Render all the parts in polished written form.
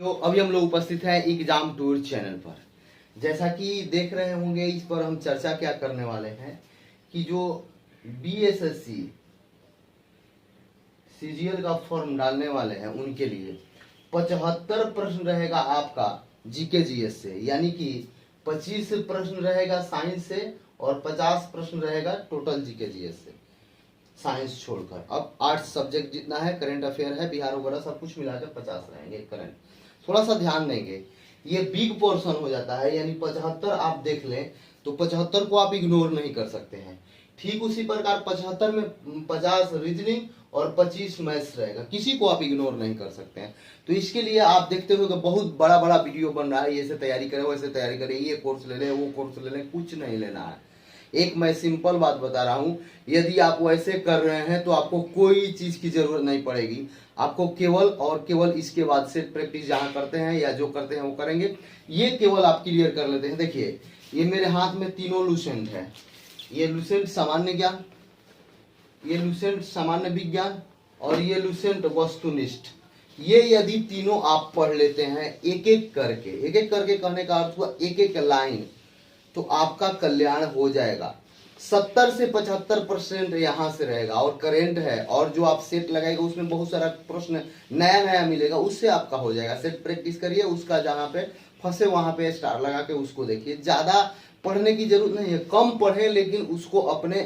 तो अभी हम लोग उपस्थित हैं एग्जाम टूर चैनल पर। जैसा कि देख रहे होंगे, इस पर हम चर्चा क्या करने वाले हैं कि जो बीएसएससी सीजीएल का फॉर्म डालने वाले हैं उनके लिए 75 प्रश्न रहेगा आपका जीके जीएस से, यानी कि 25 प्रश्न रहेगा साइंस से और 50 प्रश्न रहेगा टोटल जीके जीएस से, साइंस छोड़कर। अब आर्ट्स सब्जेक्ट जितना है, करंट अफेयर है, बिहार वगैरह सब कुछ मिलाकर 50 रहेंगे करंट। थोड़ा सा ध्यान देंगे, ये बिग पोर्शन हो जाता है, यानी 75 आप देख लें तो 75 को आप इग्नोर नहीं कर सकते हैं। ठीक उसी प्रकार 75 में 50 रीजनिंग और 25 मैथ्स रहेगा, किसी को आप इग्नोर नहीं कर सकते हैं। तो इसके लिए आप देखते हो कि बहुत बड़ा बड़ा वीडियो बन रहा है, ऐसे तैयारी करें वैसे तैयारी करें, ये कोर्स ले लें वो कोर्स ले लें, कुछ नहीं लेना है। एक मैं सिंपल बात बता रहा हूं, यदि आप वैसे कर रहे हैं तो आपको कोई चीज की जरूरत नहीं पड़ेगी। आपको केवल और केवल इसके बाद से प्रैक्टिस जहां करते हैं या जो करते हैं वो करेंगे, ये केवल आप क्लियर कर लेते हैं। देखिए ये मेरे हाथ में तीनों लूसेंट है, ये लूसेंट सामान्य ज्ञान, ये लूसेंट सामान्य विज्ञान और ये लूसेंट वस्तुनिष्ठ। ये यदि तीनों आप पढ़ लेते हैं एक एक करके कहने का अर्थ हुआ एक एक लाइन, तो आपका कल्याण हो जाएगा। 70 से 75% यहाँ से रहेगा और करेंट है, और जो आप सेट लगाएगा उसमें बहुत सारा प्रश्न नया नया मिलेगा, उससे आपका हो जाएगा। सेट प्रैक्टिस करिए, उसका जहाँ पे फंसे वहां पे स्टार लगा के उसको देखिए। ज्यादा पढ़ने की जरूरत नहीं है, कम पढ़े लेकिन उसको अपने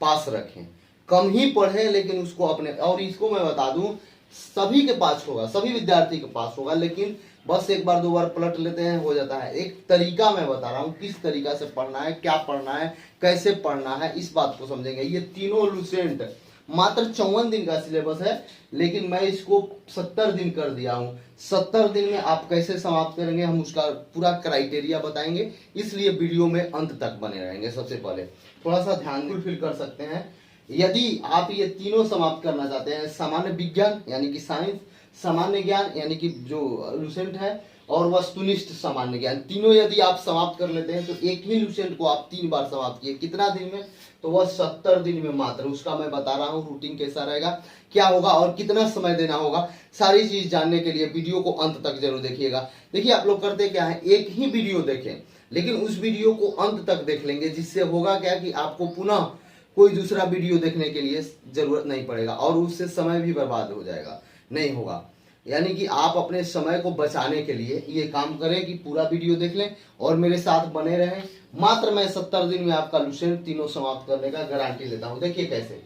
पास रखें, कम ही पढ़े लेकिन उसको अपने। और इसको मैं बता दूं, सभी के पास होगा, सभी विद्यार्थी के पास होगा, लेकिन बस एक बार दो बार पलट लेते हैं हो जाता है। एक तरीका मैं बता रहा हूं, किस तरीका से पढ़ना है, क्या पढ़ना है, कैसे पढ़ना है, इस बात को समझेंगे। ये तीनों लूसेंट मात्र 54 दिन का सिलेबस है, लेकिन मैं इसको 70 दिन कर दिया हूं। 70 दिन में आप कैसे समाप्त करेंगे, हम उसका पूरा क्राइटेरिया बताएंगे, इसलिए वीडियो में अंत तक बने रहेंगे। सबसे पहले थोड़ा सा ध्यान फुलफिल कर सकते हैं। यदि आप ये तीनों समाप्त करना चाहते हैं, सामान्य विज्ञान यानी कि साइंस, सामान्य ज्ञान यानी कि जो लूसेंट है, और वस्तुनिष्ठ सामान्य ज्ञान, तीनों यदि आप समाप्त कर लेते हैं तो एक ही लूसेंट को आप 3 बार समाप्त किए, कितना दिन में, तो वह 70 दिन में मात्र। उसका मैं बता रहा हूँ रूटीन कैसा रहेगा, क्या होगा और कितना समय देना होगा। सारी चीज जानने के लिए वीडियो को अंत तक जरूर देखिएगा। देखिए आप लोग करते क्या है, एक ही वीडियो देखें, लेकिन उस वीडियो को अंत तक देख लेंगे, जिससे होगा क्या कि आपको पुनः कोई दूसरा वीडियो देखने के लिए जरूरत नहीं पड़ेगा और उससे समय भी बर्बाद हो जाएगा, नहीं होगा। यानी कि आप अपने समय को बचाने के लिए ये काम करें कि पूरा वीडियो देख लें और मेरे साथ बने रहें। मात्र मैं 70 दिन में आपका लूसेंट तीनों समाप्त करने का गारंटी लेता हूं। देखिए कैसे,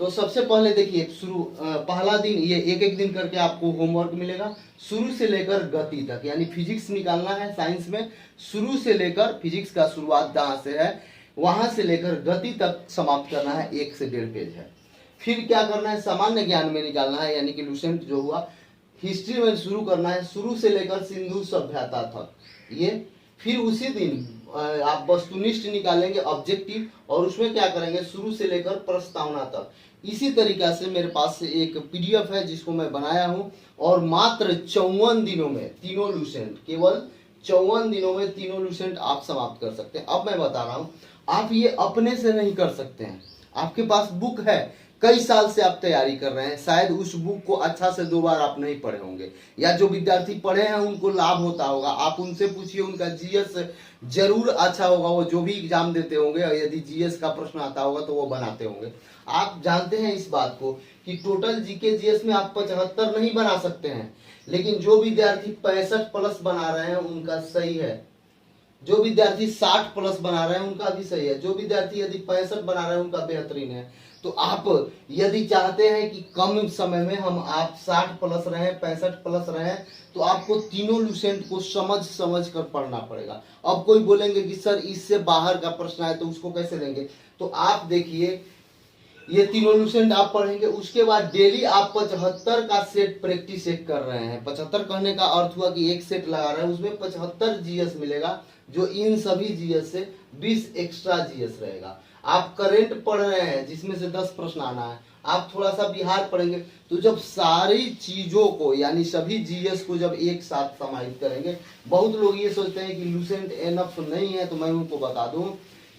तो सबसे पहले देखिए पहला दिन, ये एक एक दिन करके आपको होमवर्क मिलेगा, शुरू से लेकर गति तक, यानी फिजिक्स निकालना है। साइंस में शुरू से लेकर फिजिक्स का शुरुआत जहां से है वहां से लेकर गति तक समाप्त करना है, 1 से 1.5 पेज है। फिर क्या करना है, सामान्य ज्ञान में निकालना है, यानी कि लूसेंट जो हुआ हिस्ट्री में शुरू करना है, शुरू से लेकर सिंधु सभ्यता तक ये। फिर उसी दिन आप वस्तुनिष्ठ निकालेंगे ऑब्जेक्टिव, और उसमें क्या करेंगे, शुरू से लेकर प्रस्तावना तक। इसी तरीका से मेरे पास से एक पीडीएफ है जिसको मैं बनाया हूं, और मात्र 54 दिनों में तीनों लूसेंट, केवल 54 दिनों में तीनों लूसेंट आप समाप्त कर सकते हैं। अब मैं बता रहा हूं, आप ये अपने से नहीं कर सकते हैं। आपके पास बुक है, कई साल से आप तैयारी कर रहे हैं, शायद उस बुक को अच्छा से 2 बार आप नहीं पढ़े होंगे, या जो विद्यार्थी पढ़े हैं उनको लाभ होता होगा, आप उनसे पूछिए, उनका जीएस जरूर अच्छा होगा, वो जो भी एग्जाम देते होंगे, और यदि जीएस का प्रश्न आता होगा तो वो बनाते होंगे। आप जानते हैं इस बात को कि टोटल जीके जीएस में आप 75 नहीं बना सकते हैं, लेकिन जो विद्यार्थी 65 प्लस बना रहे हैं उनका सही है, जो विद्यार्थी 60 प्लस बना रहे हैं उनका भी सही है, जो विद्यार्थी यदि 65 बना रहे हैं उनका बेहतरीन है। तो आप यदि चाहते हैं कि कम समय में हम आप 60 प्लस रहे, 65 प्लस रहे, तो आपको तीनों लूसेंट को समझ समझ कर पढ़ना पड़ेगा। अब कोई बोलेंगे कि सर इससे बाहर का प्रश्न है तो उसको कैसे लेंगे, तो आप देखिए ये तीनों लूसेंट आप पढ़ेंगे, उसके बाद डेली आप 75 का सेट प्रैक्टिस एक कर रहे हैं। 75 कहने का अर्थ हुआ कि एक सेट लगा रहे हैं, उसमें 75 जीएस मिलेगा, जो इन सभी जीएस से 20 एक्स्ट्रा जीएस रहेगा। आप करेंट पढ़ रहे हैं जिसमें से 10 प्रश्न आना है, आप थोड़ा सा बिहार पढ़ेंगे, तो जब सारी चीजों को यानी सभी जीएस को जब एक साथ समाहित करेंगे, बहुत लोग ये सोचते हैं कि लूसेंट एनफ नहीं है, तो मैं उनको बता दूं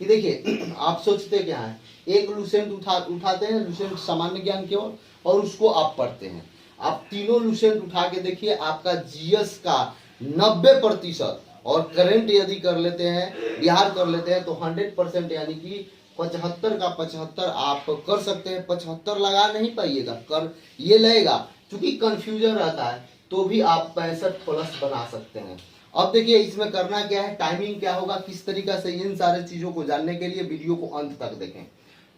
कि देखिए आप सोचते क्या है, एक लूसेंट उठाते हैं, लूसेंट सामान्य ज्ञान केवल, और उसको आप पढ़ते हैं। आप तीनों लुसेंट उठा के देखिए, आपका जीएस का 90% और करंट यदि कर लेते हैं, बिहार कर लेते हैं, तो 100% यानी कि 75 का 75 आप कर सकते हैं। 75 लगा नहीं पाइएगा, कर ये लगेगा, क्योंकि कंफ्यूजन रहता है, तो भी आप 65 प्लस बना सकते हैं। अब देखिए इसमें करना क्या है, टाइमिंग क्या होगा, किस तरीका से, इन सारे चीजों को जानने के लिए वीडियो को अंत तक देखें।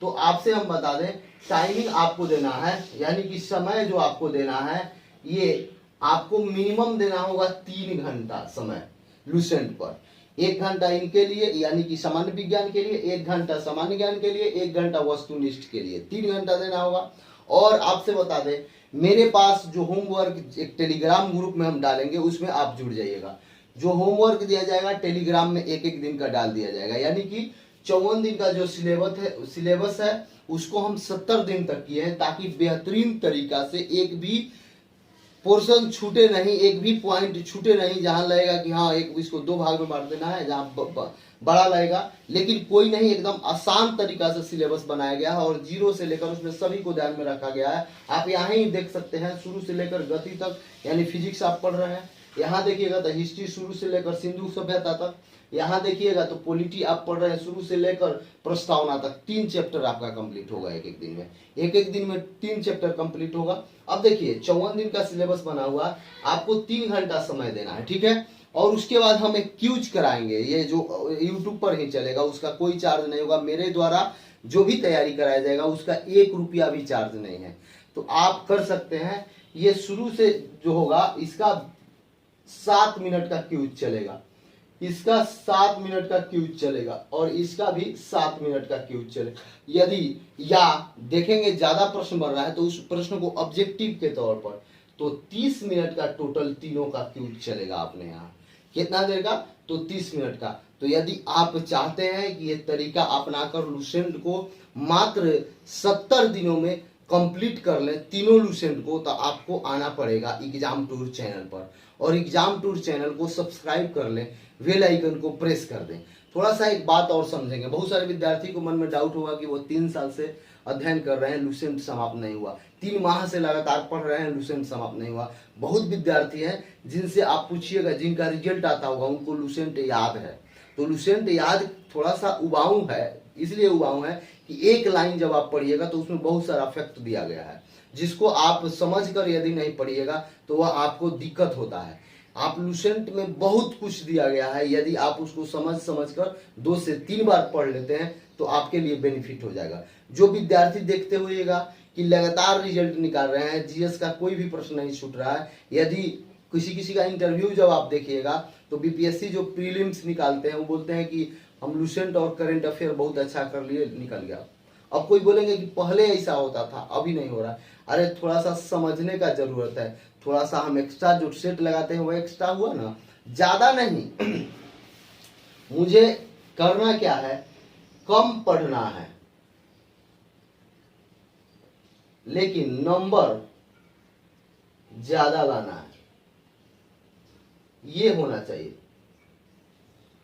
तो आपसे हम बता दें, टाइमिंग आपको देना है, यानी कि समय जो आपको देना है, ये आपको मिनिमम देना होगा 3 घंटा समय लुसेंट पर। 1 घंटा इनके लिए यानी कि सामान्य विज्ञान के लिए, 1 घंटा सामान्य ज्ञान के लिए, 1 घंटा वस्तुनिष्ठ के लिए, 3 घंटा देना होगा। और आपसे बता दें, मेरे पास जो होमवर्क एक टेलीग्राम ग्रुप में हम डालेंगे, उसमें आप जुड़ जाइएगा। जो होमवर्क दिया जाएगा टेलीग्राम में 1-1 दिन का डाल दिया जाएगा, यानी कि 54 दिन का जो सिलेबस है उसको हम 70 दिन तक किए हैं, ताकि बेहतरीन तरीका से एक भी पोर्शन छूटे नहीं, एक भी पॉइंट छूटे नहीं, जहां लगेगा कि हाँ एक इसको 2 भाग में बांट देना है, जहां बड़ा लगेगा, लेकिन कोई नहीं, एकदम आसान तरीका से सिलेबस बनाया गया है और 0 से लेकर उसमें सभी को ध्यान में रखा गया है। आप यहाँ ही देख सकते हैं, शुरू से लेकर गति तक, यानी फिजिक्स आप पढ़ रहे हैं, यहाँ देखिएगा तो हिस्ट्री शुरू से लेकर सिंधु सभ्यता तक, यहाँ देखिएगा तो पॉलिटी आप पढ़ रहे हैं शुरू से लेकर प्रस्तावना तक। 3 चैप्टर आपका कंप्लीट होगा एक दिन में, एक दिन में 3 चैप्टर कंप्लीट होगा। अब देखिए 54 दिन का सिलेबस बना हुआ, आपको 3 घंटा समय देना है, ठीक है। और उसके बाद हम एक क्यूज कराएंगे, ये जो यूट्यूब पर ही चलेगा, उसका कोई चार्ज नहीं होगा, मेरे द्वारा जो भी तैयारी कराया जाएगा उसका 1 रुपया भी चार्ज नहीं है, तो आप कर सकते हैं। ये शुरू से जो होगा, इसका 7 मिनट का क्यूज चलेगा, इसका 7 मिनट का क्यूज चलेगा, और इसका भी 7 मिनट का क्यूज चलेगा। यदि या देखेंगे ज्यादा प्रश्न बन रहा है तो उस प्रश्न को ऑब्जेक्टिव के तौर पर, तो 30 मिनट का टोटल तीनों का क्यूज चलेगा अपने यहाँ। कितना देर का? तो 30 मिनट का। तो यदि आप चाहते हैं कि ये तरीका अपनाकर लुसेंट को मात्र 70 दिनों में कंप्लीट कर लें तीनों लुसेंट को, तो आपको आना पड़ेगा एग्जाम टूर चैनल पर, और एग्जाम टूर चैनल को सब्सक्राइब कर लें, बेल आइकन को प्रेस कर दें। थोड़ा सा एक बात और समझेंगे, बहुत सारे विद्यार्थी को मन में डाउट होगा कि वो 3 साल से अध्ययन कर रहे हैं, लुसेंट समाप्त नहीं हुआ, 3 माह से लगातार पढ़ रहे हैं, लुसेंट समाप्त नहीं हुआ। बहुत विद्यार्थी हैं जिनसे आप पूछिएगा, जिनका रिजल्ट आता होगा, उनको लुसेंट याद है। तो लुसेंट याद थोड़ा सा उबाऊ है, इसलिए उबाऊ है कि एक लाइन जब आप पढ़िएगा तो उसमें बहुत सारा फैक्ट दिया गया है, जिसको आप समझकर यदि नहीं पढ़िएगा तो वह आपको दिक्कत होता है। आप लुसेंट में बहुत कुछ दिया गया है, यदि आप उसको समझ कर 2 से 3 बार पढ़ लेते हैं तो आपके लिए बेनिफिट हो जाएगा। जो विद्यार्थी देखते हुएगा कि लगातार रिजल्ट निकाल रहे हैं, जीएस का कोई भी प्रश्न नहीं छूट रहा है, यदि किसी का इंटरव्यू जब आप देखिएगा तो बीपीएससी जो प्रीलिम्स निकालते हैं वो बोलते हैं कि हम लुसेंट और करंट अफेयर बहुत अच्छा कर लिए, निकल गया। अब कोई बोलेंगे कि पहले ऐसा होता था, अभी नहीं हो रहा। अरे थोड़ा सा समझने का जरूरत है, थोड़ा सा हम एक्स्ट्रा जो सेट लगाते हैं वो एक्स्ट्रा हुआ ना, ज्यादा नहीं। मुझे करना क्या है, कम पढ़ना है, लेकिन नंबर ज्यादा लाना है, ये होना चाहिए।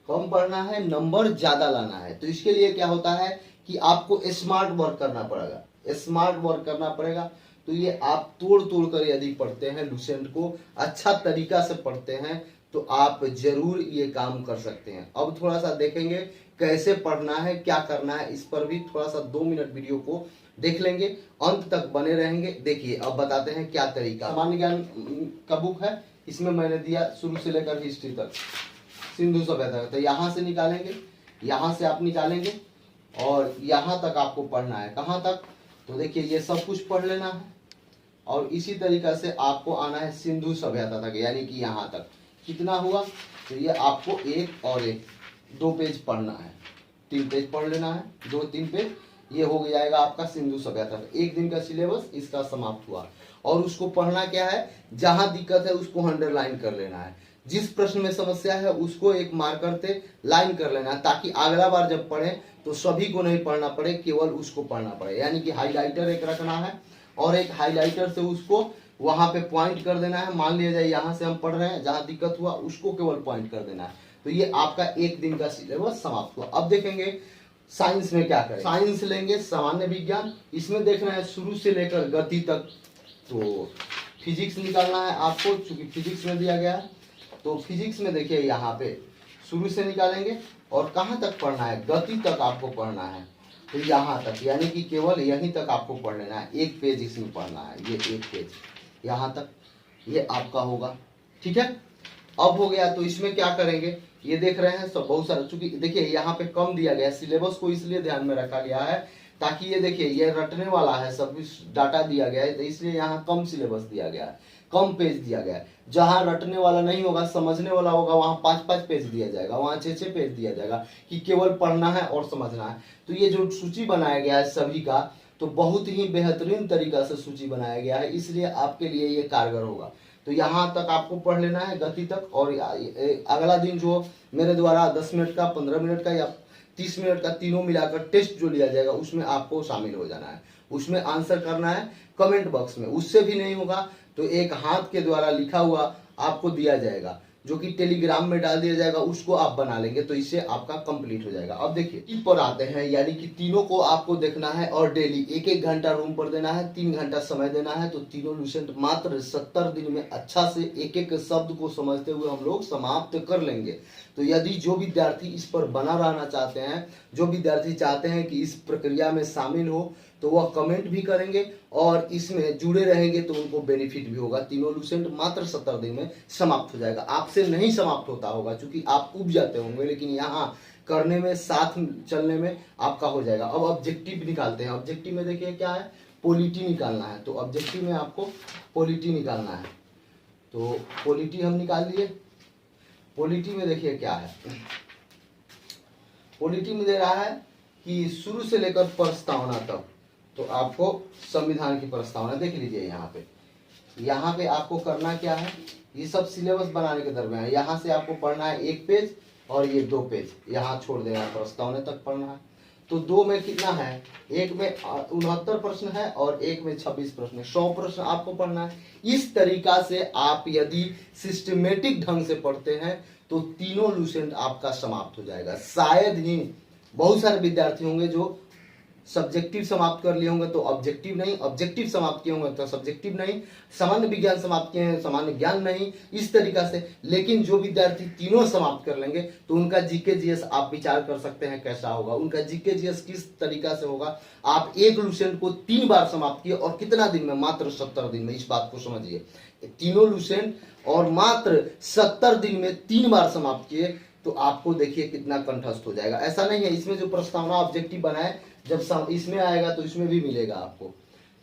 कम पढ़ना है, नंबर ज्यादा लाना है। तो इसके लिए क्या होता है कि आपको स्मार्ट वर्क करना पड़ेगा, स्मार्ट वर्क करना पड़ेगा। तो ये आप तोड़ कर यदि पढ़ते हैं, लुसेंट को अच्छा तरीका से पढ़ते हैं, तो आप जरूर ये काम कर सकते हैं। अब थोड़ा सा देखेंगे कैसे पढ़ना है, क्या करना है, इस पर भी थोड़ा सा 2 मिनट वीडियो को देख लेंगे, अंत तक बने रहेंगे। देखिए अब बताते हैं क्या तरीका। सामान्य ज्ञान का बुक है, इसमें मैंने दिया शुरू से लेकर हिस्ट्री तक, सिंधु सभ्यता। तो यहाँ से निकालेंगे, यहाँ से आप निकालेंगे और यहाँ तक आपको पढ़ना है। कहाँ तक? तो देखिए ये सब कुछ पढ़ लेना है, और इसी तरीका से आपको आना है सिंधु सभ्यता तक, यानी कि यहाँ तक। कितना हुआ? तो ये आपको 1 और 1 2 पेज पढ़ना है, 3 पेज पढ़ लेना है, 2-3 पेज, ये हो जाएगा आपका सिंधु सभ्यता। 1 दिन का सिलेबस इसका समाप्त हुआ। और उसको पढ़ना क्या है, जहां दिक्कत है उसको अंडरलाइन कर लेना है, जिस प्रश्न में समस्या है उसको एक मार्कर से लाइन कर लेना है, ताकि अगला बार जब पढ़े तो सभी को नहीं पढ़ना पड़े, केवल उसको पढ़ना पड़े। यानी कि हाईलाइटर एक रखना है, और एक हाईलाइटर से उसको वहां पे पॉइंट कर देना है। मान लिया जाए यहाँ से हम पढ़ रहे हैं, जहां दिक्कत हुआ उसको केवल पॉइंट कर देना है। तो ये आपका 1 दिन का सिलेबस समाप्त हुआ। अब देखेंगे साइंस में क्या करें। साइंस लेंगे सामान्य विज्ञान, इसमें देखना है शुरू से लेकर गति तक। तो फिजिक्स निकालना है आपको, चूंकि फिजिक्स में दिया गया है। तो फिजिक्स में देखिए यहाँ पे शुरू से निकालेंगे और कहाँ तक पढ़ना है, गति तक आपको पढ़ना है। तो यहाँ तक, यानी कि केवल यहीं तक आपको पढ़ लेना है, एक पेज इसमें पढ़ना है, ये एक पेज यहाँ तक ये आपका होगा। ठीक है, अब हो गया। तो इसमें क्या करेंगे, ये देख रहे हैं सब बहुत सारा, चूंकि देखिए यहाँ पे कम दिया गया है, सिलेबस को इसलिए ध्यान में रखा गया है ताकि ये देखिए ये रटने वाला है, सब कुछ डाटा दिया गया है, तो इसलिए यहाँ कम सिलेबस दिया गया है, कम पेज दिया गया है। जहाँ रटने वाला नहीं होगा, समझने वाला होगा, वहाँ 5-5 पेज दिया जाएगा, वहाँ 6-6 पेज दिया जाएगा कि केवल पढ़ना है और समझना है। तो ये जो सूची बनाया गया है सभी का, तो बहुत ही बेहतरीन तरीका से सूची बनाया गया है, इसलिए आपके लिए ये कारगर होगा। तो यहाँ तक आपको पढ़ लेना है, गति तक। और अगला दिन जो मेरे द्वारा 10 मिनट का, 15 मिनट का या 30 मिनट का, तीनों मिलाकर टेस्ट जो लिया जाएगा उसमें आपको शामिल हो जाना है, उसमें आंसर करना है कमेंट बॉक्स में। उससे भी नहीं होगा तो एक हाथ के द्वारा लिखा हुआ आपको दिया जाएगा, जो कि टेलीग्राम में डाल दिया जाएगा, उसको आप बना लेंगे, तो इससे आपका कंप्लीट हो जाएगा। अब देखिए टिप पर आते हैं, यानी कि तीनों को आपको देखना है और डेली 1-1 घंटा रूम पर देना है, 3 घंटा समय देना है। तो तीनों लुसेंट मात्र 70 दिन में अच्छा से एक-एक शब्द को समझते हुए हम लोग समाप्त कर लेंगे। तो यदि जो विद्यार्थी इस पर बना रहना चाहते हैं, जो विद्यार्थी चाहते हैं कि इस प्रक्रिया में शामिल हो, तो वह कमेंट भी करेंगे और इसमें जुड़े रहेंगे, तो उनको बेनिफिट भी होगा। तीनों लुसेंट मात्र 70 दिन में समाप्त हो जाएगा। आपसे नहीं समाप्त होता होगा क्योंकि आप उब जाते होंगे, लेकिन यहाँ करने में, साथ चलने में आपका हो जाएगा। अब ऑब्जेक्टिव निकालते हैं। ऑब्जेक्टिव में देखिए क्या है, पॉलिटी निकालना है। तो ऑब्जेक्टिव में आपको पॉलिटी निकालना है। तो पॉलिटी हम निकाल लिए। पॉलिटी में देखिए क्या है, पॉलिटी में दे रहा है कि शुरू से लेकर प्रस्तावना तक, तो आपको संविधान की प्रस्तावना देख लीजिए। यहाँ पे आपको करना क्या है, ये सब सिलेबस बनाने के दरमियान यहाँ से आपको पढ़ना है 1 पेज और ये 2 पेज यहाँ छोड़ देना है, प्रस्तावना तक पढ़ना है। तो 2 में कितना है, एक में 69 प्रश्न है और एक में 26 प्रश्न है, 100 प्रश्न आपको पढ़ना है। इस तरीका से आप यदि सिस्टमेटिक ढंग से पढ़ते हैं तो तीनों लुसेंट आपका समाप्त हो जाएगा। शायद ही बहुत सारे विद्यार्थी होंगे जो सब्जेक्टिव समाप्त कर लिए होंगे तो ऑब्जेक्टिव नहीं, ऑब्जेक्टिव समाप्त किए होंगे तो सब्जेक्टिव नहीं, सामान्य विज्ञान समाप्त किए हैं सामान्य ज्ञान नहीं, इस तरीका से। लेकिन जो विद्यार्थी तीनों समाप्त कर लेंगे तो उनका जीके जीएस आप विचार कर सकते हैं कैसा होगा। उनका जीके जीएस किस तरीका से होगा, आप एक लुसेंट को 3 बार समाप्त किए और कितना दिन में, मात्र 70 दिन में। इस बात को समझिए, तीनों लुसेंट और मात्र 70 दिन में 3 बार समाप्त किए, तो आपको देखिए कितना कंठस्थ हो जाएगा। ऐसा नहीं है, इसमें जो प्रस्तावना ऑब्जेक्टिव बनाए, जब इसमें आएगा तो इसमें भी मिलेगा आपको।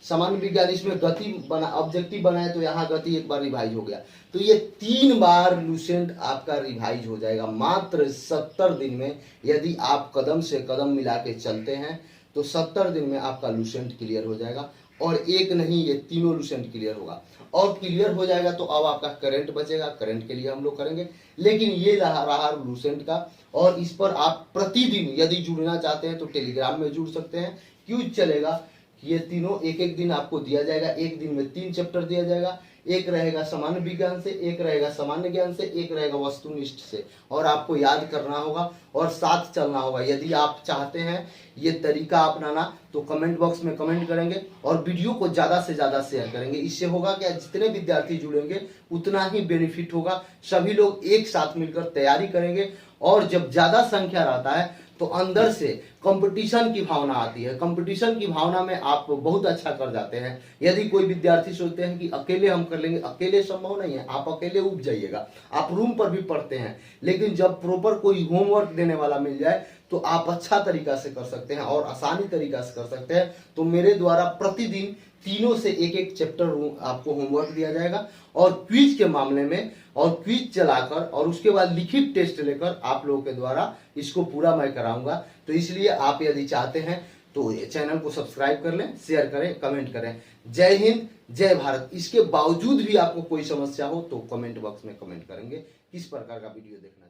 सामान्य विज्ञान इसमें गति बना, ऑब्जेक्टिव बनाए तो यहाँ गति एक बार रिवाइज हो गया, तो ये 3 बार लुसेंट आपका रिवाइज हो जाएगा मात्र 70 दिन में। यदि आप कदम से कदम मिला के चलते हैं तो 70 दिन में आपका लुसेंट क्लियर हो जाएगा। और एक नहीं, ये तीनों लुसेंट क्लियर होगा। और क्लियर हो जाएगा तो अब आपका करंट बचेगा, करंट के लिए हम लोग करेंगे। लेकिन ये रहा लुसेंट का, और इस पर आप प्रतिदिन यदि जुड़ना चाहते हैं तो टेलीग्राम में जुड़ सकते हैं। क्यों चलेगा, ये तीनों एक दिन आपको दिया जाएगा। एक दिन में 3 चैप्टर दिया जाएगा, एक रहेगा सामान्य विज्ञान से, एक रहेगा सामान्य ज्ञान से, एक रहेगा वस्तुनिष्ठ से, और आपको याद करना होगा और साथ चलना होगा। यदि आप चाहते हैं ये तरीका अपनाना तो कमेंट बॉक्स में कमेंट करेंगे और वीडियो को ज़्यादा से ज़्यादा शेयर करेंगे। इससे होगा क्या, जितने विद्यार्थी जुड़ेंगे उतना ही बेनिफिट होगा। सभी लोग एक साथ मिलकर तैयारी करेंगे और जब ज़्यादा संख्या रहता है तो अंदर से कंपटीशन की भावना आती है। कंपटीशन की भावना में आप बहुत अच्छा कर जाते हैं। यदि कोई विद्यार्थी सोचते हैं कि अकेले हम कर लेंगे, अकेले संभव नहीं है, आप अकेले उब जाइएगा। आप रूम पर भी पढ़ते हैं, लेकिन जब प्रॉपर कोई होमवर्क देने वाला मिल जाए तो आप अच्छा तरीका से कर सकते हैं और आसानी तरीका से कर सकते हैं। तो मेरे द्वारा प्रतिदिन तीनों से एक चैप्टर आपको होमवर्क दिया जाएगा और क्विज के मामले में, और क्विज चलाकर और उसके बाद लिखित टेस्ट लेकर आप लोगों के द्वारा इसको पूरा मैं कराऊंगा। तो इसलिए आप यदि चाहते हैं तो चैनल को सब्सक्राइब कर लें, शेयर करें, कमेंट करें। जय हिंद, जय भारत। इसके बावजूद भी आपको कोई समस्या हो तो कमेंट बॉक्स में कमेंट करेंगे किस प्रकार का वीडियो देखना है।